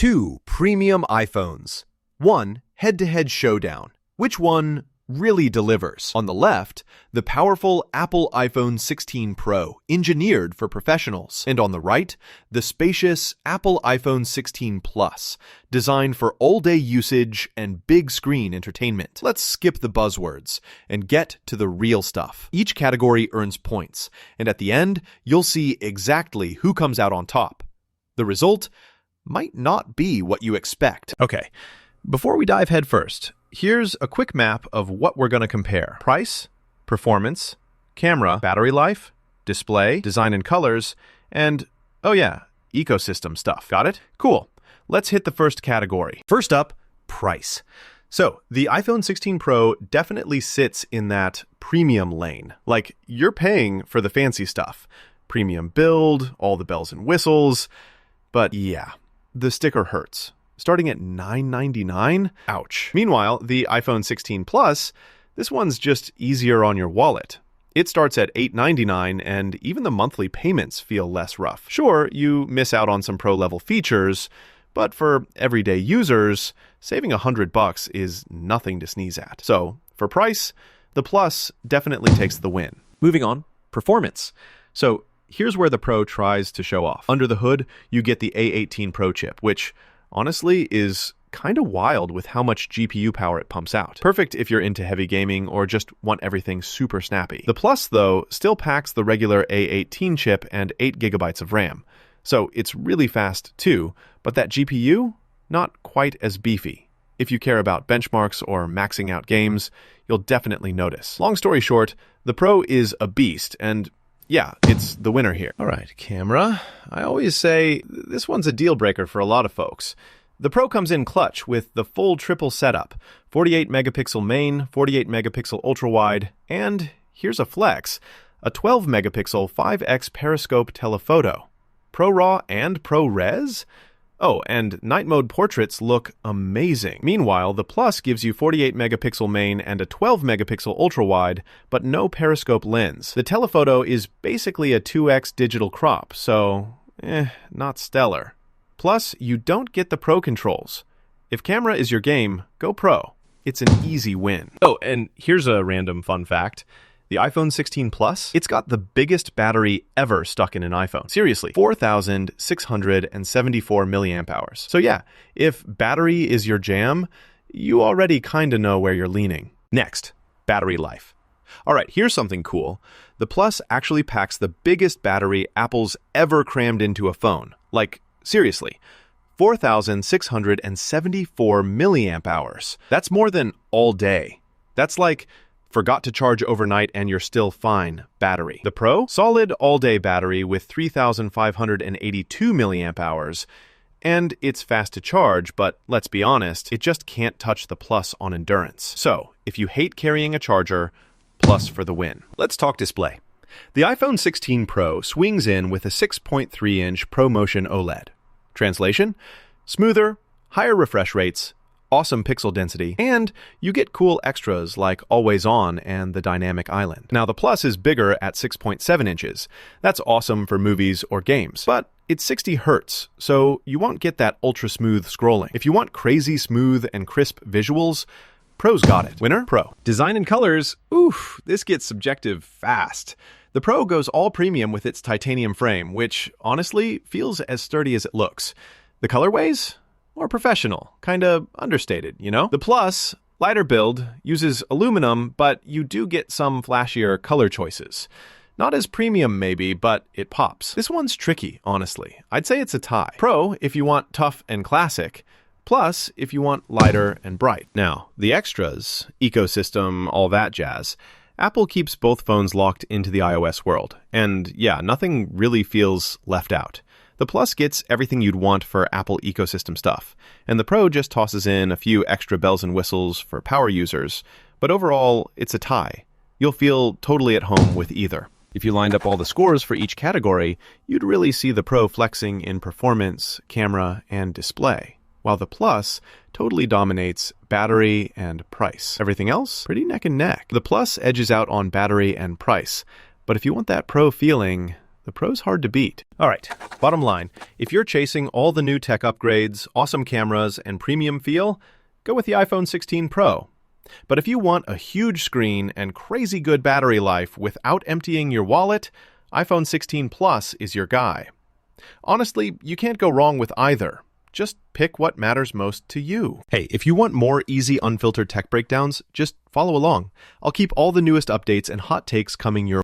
Two premium iPhones. One head-to-head showdown. Which one really delivers? On the left, the powerful Apple iPhone 16 Pro, engineered for professionals. And on the right, the spacious Apple iPhone 16 Plus, designed for all-day usage and big screen entertainment. Let's skip the buzzwords and get to the real stuff. Each category earns points, and at the end, you'll see exactly who comes out on top. The result might not be what you expect. Okay, before we dive headfirst, here's a quick map of what we're going to compare. Price, performance, camera, battery life, display, design and colors, and, oh yeah, ecosystem stuff. Got it? Cool. Let's hit the first category. First up, price. So, the iPhone 16 Pro definitely sits in that premium lane. Like, you're paying for the fancy stuff. Premium build, all the bells and whistles. But yeah, the sticker hurts. Starting at $9.99? Ouch. Meanwhile, the iPhone 16 Plus, this one's just easier on your wallet. It starts at $8.99, and even the monthly payments feel less rough. Sure, you miss out on some pro-level features, but for everyday users, saving $100 is nothing to sneeze at. So, for price, the Plus definitely takes the win. Moving on, performance. So, here's where the Pro tries to show off. Under the hood, you get the A18 Pro chip, which honestly is kind of wild with how much GPU power it pumps out. Perfect if you're into heavy gaming or just want everything super snappy. The Plus, though, still packs the regular A18 chip and 8 GB of RAM. So it's really fast too, but that GPU, not quite as beefy. If you care about benchmarks or maxing out games, you'll definitely notice. Long story short, the Pro is a beast, and yeah, it's the winner here. All right, camera. I always say this one's a deal breaker for a lot of folks. The Pro comes in clutch with the full triple setup. 48 megapixel main, 48 megapixel ultra wide, and here's a flex, a 12 megapixel 5x periscope telephoto. Pro RAW and Pro Res? Oh, and night mode portraits look amazing. Meanwhile, the Plus gives you 48 megapixel main and a 12 megapixel ultra wide, but no periscope lens. The telephoto is basically a 2x digital crop, so not stellar. Plus, you don't get the Pro controls. If camera is your game, go Pro. It's an easy win. Oh, and here's a random fun fact. The iPhone 16 Plus, it's got the biggest battery ever stuck in an iPhone. Seriously, 4,674 milliamp hours. So yeah, if battery is your jam, you already kind of know where you're leaning. Next, battery life. All right, here's something cool. The Plus actually packs the biggest battery Apple's ever crammed into a phone. Like, seriously, 4,674 milliamp hours. That's more than all day. That's like forgot to charge overnight and you're still fine battery. The Pro, solid all-day battery with 3,582 milliamp hours, and it's fast to charge, but let's be honest, it just can't touch the Plus on endurance. So, if you hate carrying a charger, Plus for the win. Let's talk display. The iPhone 16 Pro swings in with a 6.3-inch ProMotion OLED. Translation? Smoother, higher refresh rates, awesome pixel density, and you get cool extras like Always On and the Dynamic Island. Now, the Plus is bigger at 6.7 inches. That's awesome for movies or games, but it's 60 Hz, so you won't get that ultra-smooth scrolling. If you want crazy smooth and crisp visuals, Pro's got it. Winner? Pro. Design and colors? Oof, this gets subjective fast. The Pro goes all premium with its titanium frame, which honestly feels as sturdy as it looks. The colorways? More professional, kinda understated, you know? The Plus, lighter build, uses aluminum, but you do get some flashier color choices. Not as premium maybe, but it pops. This one's tricky, honestly. I'd say it's a tie. Pro if you want tough and classic, Plus if you want lighter and bright. Now, the extras, ecosystem, all that jazz, Apple keeps both phones locked into the iOS world. And yeah, nothing really feels left out. The Plus gets everything you'd want for Apple ecosystem stuff, and the Pro just tosses in a few extra bells and whistles for power users, but overall, it's a tie. You'll feel totally at home with either. If you lined up all the scores for each category, you'd really see the Pro flexing in performance, camera, and display, while the Plus totally dominates battery and price. Everything else, pretty neck and neck. The Plus edges out on battery and price, but if you want that Pro feeling, The Pro's hard to beat. All right, bottom line, if you're chasing all the new tech upgrades, awesome cameras, and premium feel, go with the iPhone 16 Pro. But if you want a huge screen and crazy good battery life without emptying your wallet, iPhone 16 Plus is your guy. Honestly, you can't go wrong with either. Just pick what matters most to you. Hey, if you want more easy, unfiltered tech breakdowns, just follow along. I'll keep all the newest updates and hot takes coming your